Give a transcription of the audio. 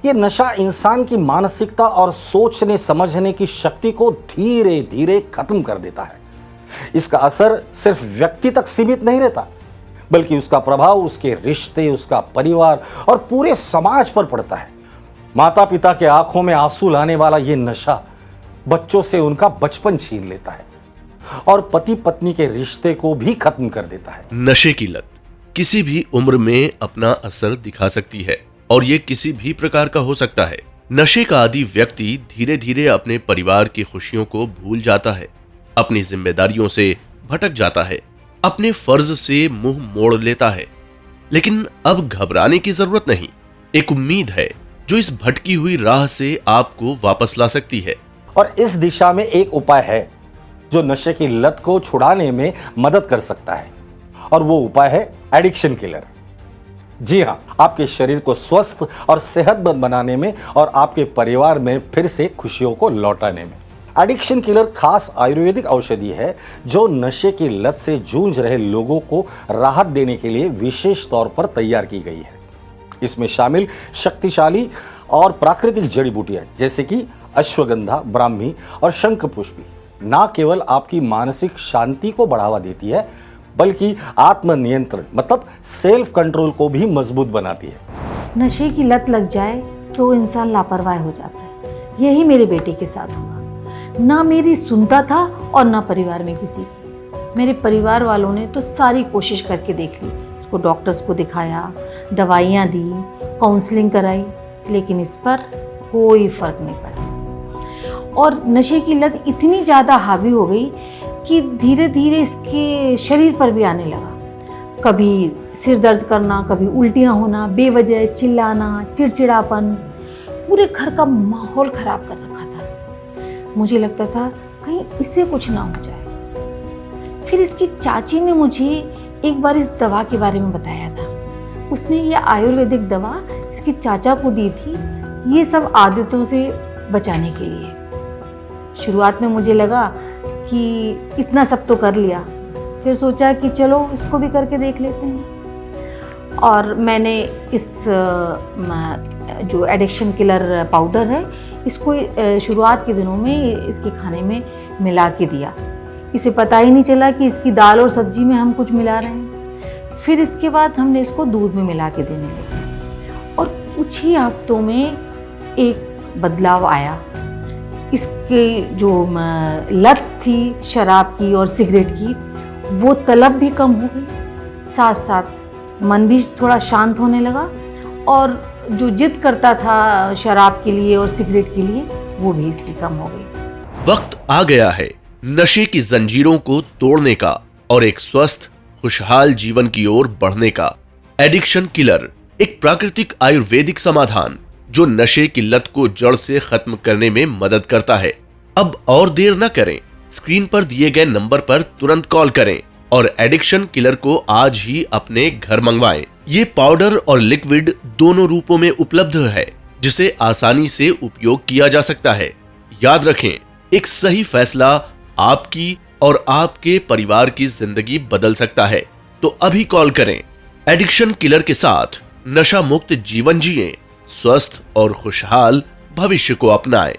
ये नशा इंसान की मानसिकता और सोचने समझने की शक्ति को धीरे धीरे खत्म कर देता है। इसका असर सिर्फ व्यक्ति तक सीमित नहीं रहता, बल्कि उसका प्रभाव उसके रिश्ते, उसका परिवार और पूरे समाज पर पड़ता है। माता पिता के आंखों में आंसू लाने वाला ये नशा बच्चों से उनका बचपन छीन लेता है और पति पत्नी के रिश्ते को भी खत्म कर देता है। नशे की लत किसी भी उम्र में अपना असर दिखा सकती है और ये किसी भी प्रकार का हो सकता है। नशे का आदी व्यक्ति धीरे धीरे अपने परिवार की खुशियों को भूल जाता है, अपनी जिम्मेदारियों से भटक जाता है, अपने फर्ज से मुंह मोड़ लेता है। लेकिन अब घबराने की जरूरत नहीं, एक उम्मीद है जो इस भटकी हुई राह से आपको वापस ला सकती है। और इस दिशा में एक उपाय है जो नशे की लत को छुड़ाने में मदद कर सकता है, और वो उपाय है एडिक्शन किलर। जी हाँ, आपके शरीर को स्वस्थ और सेहतमंद बनाने में और आपके परिवार में फिर से खुशियों को लौटाने में। एडिक्शन किलर खास आयुर्वेदिक औषधि है जो नशे की लत से जूझ रहे लोगों को राहत देने के लिए विशेष तौर पर तैयार की गई है। इसमें शामिल शक्तिशाली और प्राकृतिक जड़ी बूटियां जैसे कि अश्वगंधा, ब्राह्मी और शंखपुष्पी न केवल आपकी मानसिक शांति को बढ़ावा देती है, बल्कि आत्मनियंत्रण मतलब सेल्फ कंट्रोल को भी मजबूत बनाती है। नशे की लत लग जाए तो इंसान लापरवाह हो जाता है। यही मेरे बेटे के साथ हुआ। ना मेरी सुनता था और ना परिवार में किसी की। मेरे परिवार वालों ने तो सारी कोशिश करके देख ली, उसको डॉक्टर्स को दिखाया, दवाइयाँ दी, काउंसलिंग कराई, लेकिन इस पर कोई फर्क नहीं पड़ा। और नशे की लत इतनी ज़्यादा हावी हो गई कि धीरे धीरे इसके शरीर पर भी आने लगा। कभी सिर दर्द करना, कभी उल्टियाँ होना, बेवजह चिल्लाना, चिड़चिड़ापन, पूरे घर का माहौल ख़राब कर रखा था। मुझे लगता था कहीं इससे कुछ ना हो जाए। फिर इसकी चाची ने मुझे एक बार इस दवा के बारे में बताया था। उसने ये आयुर्वेदिक दवा इसकी चाचा को दी थी, ये सब आदतों से बचाने के लिए। शुरुआत में मुझे लगा कि इतना सब तो कर लिया, फिर सोचा कि चलो इसको भी करके देख लेते हैं। और मैंने इस जो एडिक्शन किलर पाउडर है, इसको शुरुआत के दिनों में इसके खाने में मिला के दिया। इसे पता ही नहीं चला कि इसकी दाल और सब्जी में हम कुछ मिला रहे हैं। फिर इसके बाद हमने इसको दूध में मिला के देने लगे और कुछ ही हफ्तों में एक बदलाव आया। इसके जो लत थी शराब की और सिगरेट की, वो तलब भी कम हो गई, साथ साथ मन भी थोड़ा शांत होने लगा और जो जिद करता था शराब के लिए और सिगरेट के लिए, वो भी इसकी कम हो गई। वक्त आ गया है नशे की जंजीरों को तोड़ने का और एक स्वस्थ खुशहाल जीवन की ओर बढ़ने का। एडिक्शन किलर एक प्राकृतिक आयुर्वेदिक समाधान जो नशे की लत को जड़ से खत्म करने में मदद करता है। अब और देर न करें, स्क्रीन पर दिए गए नंबर पर तुरंत कॉल करें और एडिक्शन किलर को आज ही अपने घर मंगवाएं। ये पाउडर और लिक्विड दोनों रूपों में उपलब्ध है, जिसे आसानी से उपयोग किया जा सकता है। याद रखें, एक सही फैसला आपकी और आपके परिवार की जिंदगी बदल सकता है। तो अभी कॉल करें। एडिक्शन किलर के साथ नशा मुक्त जीवन जिएं, स्वस्थ और खुशहाल भविष्य को अपनाएं।